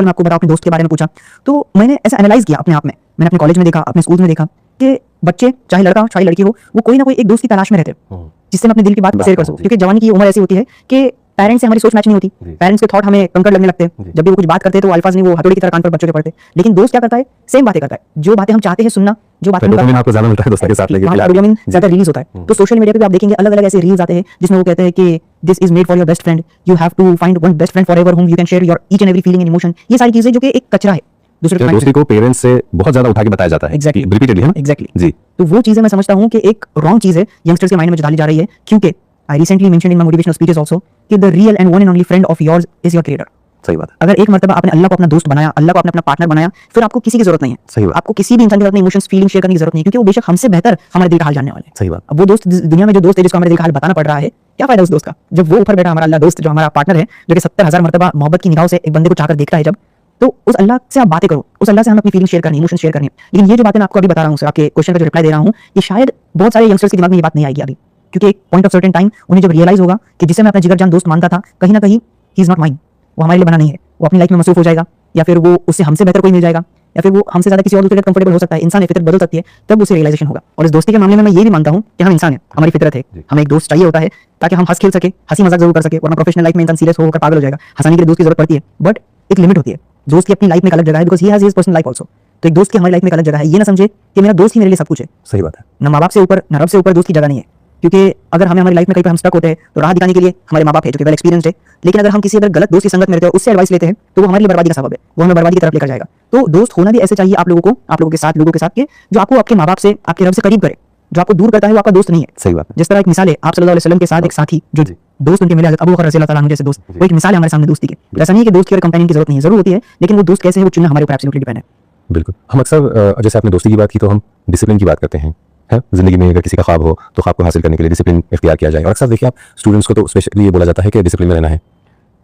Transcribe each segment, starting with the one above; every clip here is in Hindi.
एग्जांपल मैं आपको बताऊं, अपने दोस्त के बारे में पूछा तो मैंने ऐसा एनालाइज किया अपने आप में, मैंने अपने कॉलेज में देखा, अपने स्कूल में देखा कि बच्चे चाहे लड़का हो चाहे लड़की हो, वो कोई ना कोई एक दोस्त की तलाश में रहते हैं जिससे मैं अपने दिल की बात शेयर कर सकूं। क्योंकि जवानी की उम्र ऐसी होती है कि पेरेंट्स से हमारी सोच मैच नहीं होती, पेरेंट्स के थॉट हमें कंकड़ लगने लगते हैं, जब भी वो कुछ बात करते हैं तो अल्फाज नहीं वो हथौड़ी की तरह कान पर बच्चों के पड़ते हैं। लेकिन दोस्त क्या करता है, सेम बातें करता है, जो बातें हम चाहते हैं सुनना, जो बातें आपको ज्यादा मिलता है दोस्तों के साथ लेके डोपामिन ज्यादा रिलीज होता है। तो सोशल मीडिया पे आप देखेंगे अलग अलग ऐसे रील्स आते हैं जिसमें वो कहते हैं कि this is made for your best friend, you have to find one best friend forever whom you can share your each and every feeling and emotion। ये सारी चीजें जो कि एक कचरा है दूसरे को पेरेंट्स से बहुत ज्यादा उठा के बताया जाता है। एग्जैक्टली रिपीटेडली है एग्जैक्टली जी। तो वो चीजें मैं समझता हूं कि एक रॉन्ग चीज है यंगस्टर्स के माइंड में जो डाली जा रही है, क्योंकि I recently mentioned in my motivational speeches also कि the real and one and only friend of yours is your creator. सही बात है। अगर एक मर्तबा आपने अल्लाह को अपना दोस्त बनाया, अल्लाह को आपने अपना पार्टनर बनाया, फिर आपको किसी की जरूरत नहीं है। सही बात। आपको किसी भी इंसान के साथ इमोशंस फीलिंग शेयर करने की जरूरत नहीं, क्योंकि वो बेशक हमसे बेहतर हमारे दिल का हाल जानने वाले हैं। सही बात। अब वो दोस्त दुनिया में जो दोस्त है जिसको हमारे दिल का हाल बताना पड़ रहा है, क्या फायदा उस दोस्त का, जब वो ऊपर बैठा हमारा अल्लाह दोस्त जो हमारा पार्टनर है, जो कि 70,000 मर्तबा मोहब्बत की निगाहों से एक बंदे को चाहकर देखता है जब, तो उस अल्लाह से आप बातें करो, उस अल्लाह से हम अपनी फीलिंग शेयर करनी, इमोशन शेयर करनी। लेकिन ये जो बातें मैं आपको अभी बता रहा हूँ, आपके क्वेश्चन का जो रिप्लाई दे रहा हूँ, ये शायद बहुत सारे यंगस्टर्स के दिमाग में ये बात नहीं आएगी अभी, क्योंकि एक पॉइंट ऑफ सर्टेन टाइम उन्हें जब रियलाइज होगा कि जिसे मैं अपना जिगर जान दोस्त मानता था, कहीं ना कहीं ही इज नॉट माइन, वो हमारे लिए बना नहीं है, वो अपनी लाइफ में मसरूफ हो जाएगा, या फिर वो उससे हमसे बेहतर कोई मिल जाएगा, या फिर वो हमसे ज्यादा किसी और दूसरे के साथ कंफर्टेबल हो सकता है। इंसान है, फितरत बदल सकती है, तब उसे रियलाइजेशन होगा। और इस दोस्ती के मामले में मैं ये भी मानता हूँ कि हम इंसान है, हमारी फितरत है, हमें एक दोस्त चाहिए होता है ताकि हम हंस खेल सके, हंसी मजाक जरूर कर सके, वरना प्रोफेशनल लाइफ में इंसान सीरियस होकर पागल हो जाएगा। हंसाने के लिए दोस्त की जरूरत पड़ती है, बट एक लिमिट होती है। दोस्त की अपनी लाइफ में एक अलग जगह है, because he has his personal life also. तो एक दोस्त की हमारी लाइफ में एक अलग जगह है। ये ना समझे कि मेरा दोस्त ही मेरे लिए सब कुछ है। सही बात है। ना माँ बाप से ऊपर, ना रब से ऊपर दोस्त की जगह नहीं है, क्योंकि अगर हमें हमारी लाइफ में कहीं पे हम स्टक होते हैं तो राह दिखाने के लिए हमारे माँ बाप है जो कि वेल एक्सपीरियंस्ड है। लेकिन अगर हम किसी अगर गलत दोस्त की संगत में रहते हैं, उससे एडवाइस लेते हैं, तो वो हमारे लिए बर्बादी का सबब है, वो हमें बर्बादी की तरफ लेकर जाएगा। तो दोस्त होना भी ऐसे चाहिए आप लोगों के साथ कि जो आपको आपके माँ बाप से, आपके रब से करीब करे। जो आपको दूर करता है वो आपका दोस्त नहीं है। सही बात है। जिस तरह एक मिसाल है, आप सल्लल्लाहु अलैहि वसल्लम के साथ एक साथी जो दोस्त उनके मिले, अबू बकर रज़ियल्लाहु ताला अन्हु जैसे दोस्त, वो एक मिसाल है हमारे सामने दोस्ती की। ऐसा नहीं है कि दोस्त की और कंपेनियन की जरूरत नहीं है, जरूर होती है, लेकिन वो दोस्त कैसे है वो चुनना हमारे ऊपर एब्सोल्युटली डिपेंड है। बिल्कुल। हम अक्सर जैसे आपने दोस्ती की बात की तो हम डिसिप्लिन की बात करते हैं, है जिंदगी में अगर किसी का ख्वाब हो तो ख्वाब को हासिल करने के लिए डिसिप्लिन इख्तियार किया जाए। और अक्सर देखिए आप स्टूडेंट्स को तो स्पेशली ये बोला जाता है कि डिसिप्लिन में रहना है।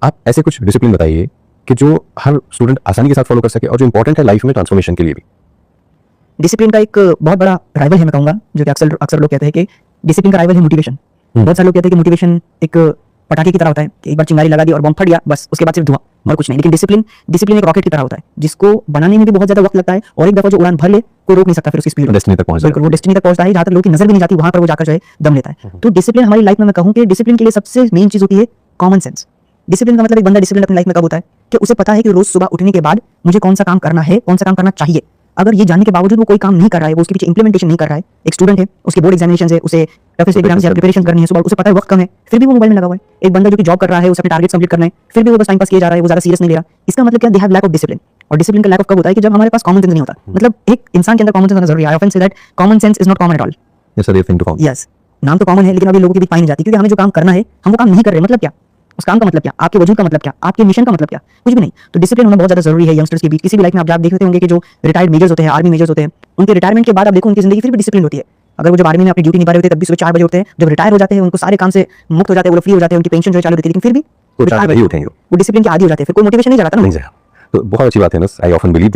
आप ऐसे कुछ डिसिप्लिन बताइए कि जो हर स्टूडेंट आसानी के साथ फॉलो कर सके और जो इंपॉर्टेंट है लाइफ में ट्रांसफॉर्मेशन के लिए भी। डिसिप्लिन का एक बहुत बड़ा राइवल है, मैं कहूंगा, जो कि अक्सर लोग कहते हैं कि डिसिप्लिन का राइवल है मोटिवेशन। बहुत सारे लोग कहते हैं कि मोटिवेशन एक पटाखे की तरह होता है कि एक बार चिंगारी लगा दी और बम फट गया, बस उसके बाद सिर्फ धुआं और कुछ नहीं। लेकिन डिसिप्लिन एक रॉकेट की तरह होता है जिसको बनाने में भी बहुत ज्यादा वक्त लगता है, और एक दफा जो उड़ान भर ले कोई रोक नहीं सकता फिर उसकी स्पीड डेस्टिनी तक पहुंच बिल्कुल वो डेस्टिनी तक पहुंचता है, जहां तक लोगों की नजर भी नहीं जाती वहां पर वो जाकर जो है दम लेता है। तो डिसिप्लिन हमारी लाइफ में मैं कहूं कि डिसिप्लिन के लिए सबसे मेन चीज होती है कॉमन सेंस। डिसिप्लिन का मतलब एक बंदा डिसिप्लिन अपनी लाइफ में कब होता है कि उसे पता है कि रोज सुबह उठने के बाद मुझे कौन सा काम करना है, कौन सा काम करना चाहिए। अगर ये जानने के बावजूद वो कोई काम नहीं कर रहा है, वो उसके पीछे इंप्लीमेंटेशन नहीं कर रहा है, एक स्टूडेंट है, उसके बोर्ड एग्जामिनेशन है, उसे टफेस्ट एग्जाम से प्रिपरेशन करनी है, सुबह उसे पता है वक्त कम है, फिर भी वो मोबाइल में लगा हुआ है। एक बंदा जो कि जॉब कर रहा है, उसे अपने टारगेट कंप्लीट करना है, फिर भी वो बस टाइम पास किया जा रहा है, वो ज्यादा सीरियस नहीं ले रहा। इसका मतलब क्या, they have lack of discipline. और डिसिप्लिन का लैक ऑफ कब होता है कि जब हमारे पास कॉमन सेंस नहीं होता। मतलब एक इंसान के अंदर कॉमन सेंस होना जरूरी है। I often say that common sense is not common at all. It's a rare thing to found. Yes, नाम तो कॉमन है लेकिन अभी लोगों के बीच पाई नहीं जाती, क्योंकि हमें जो काम करना है हम वो काम नहीं कर रहे। मतलब क्या, उस काम का मतलब क्या, आपके वजूद का मतलब क्या, आपके मिशन का मतलब क्या, कुछ भी नहीं। तो डिसिप्लिन होना बहुत ज्यादा जरूरी है यंगस्टर्स के बीच। किसी भी लाइफ में आप देखते होंगे कि जो रिटायर्ड मेजर्स होते हैं, आर्मी मेजर्स होते हैं, उनके रिटायरमेंट के बाद आप देखो उनकी जिंदगी फिर भी डिसिप्लिन होती है। अगर वो जब आर्मी में अपनी ड्यूटी निभा रहे होते हैं तब भी सुबह 4 बजे उठते हैं, जब रिटायर हो जाते हैं उनको सारे काम से मुक्त हो जाते हैं, वो फ्री हो जाते हैं, उनकी पेंशन जो है चालू रहती है, लेकिन फिर भी वो 4 बजे उठेंगे, वो डिसिप्लिन के आदी हो जाते हैं, फिर कोई मोटिवेशन नहीं जगाता ना। तो बहुत अच्छी बात है ना, आई ऑफन बिलीव दिस।